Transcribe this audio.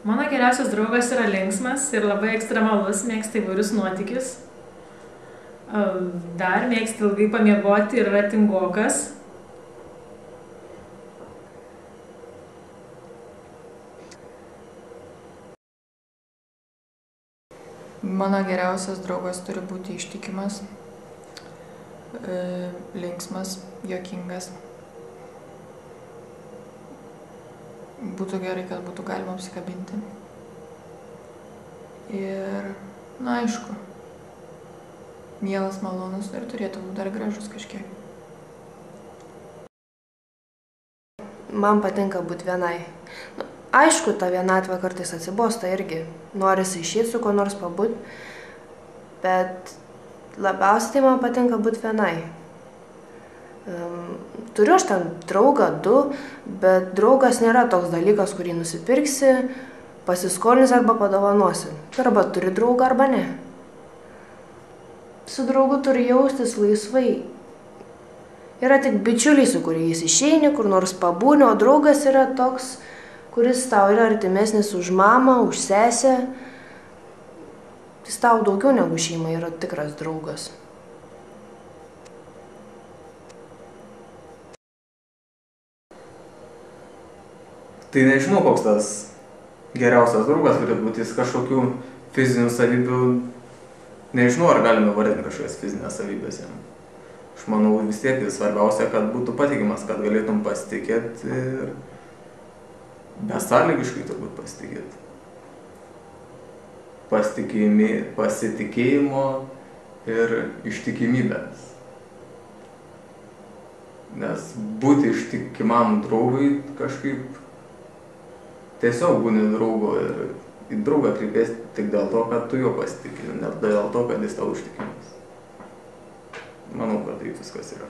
Mano geriausias draugas yra linksmas ir labai ekstremalus, mėgsta įvairius nuotykius. Dar mėgsta ilgai pamiegoti ir yra tingokas. Mano geriausias draugas turi būti ištikimas, linksmas, juokingas. Būtų gerai, kad būtų galima apsikabinti. Ir, na aišku, mielas, malonus ir turėtų būti dar gražus kažkiek. Man patinka būti vienai. Aišku, ta vienatvė kartais atsibosta irgi. Norisi išeiti su kuo nors pabūt, bet labiausiai tai man patinka būti vienai. Turiu aš ten draugą, 2, bet draugas nėra toks dalykas, kurį nusipirksi, pasiskolins arba padovanosi. Arba turi draugą, arba ne. Su draugu turi jaustis laisvai. Yra tik bičiuliai, su kuriais išeini, kur nors pabūni, o draugas yra toks, kuris tau yra artimesnis už mamą, už sesę. Jis tau daugiau negu šeima yra tikras draugas. Tai nežinau, koks tas geriausias draugas turėtų būti, jis kažkokių fizinių savybių, nežinau, ar galime vardinti kažkokias fizinės savybės jam. Aš manau, vis tiek svarbiausia, kad būtų patikimas, kad galėtum pasitikėti ir besąlygiškai turbūt pasitikėti. Pasitikėjimo ir ištikimybės. Nes būti ištikimam draugui kažkaip tiesiog būni draugu ir į draugą kreipiesi tik dėl to, kad tu jo pasitikė, ne dėl to, kad jis tau ištikimas. Manau, kad tai viskas yra.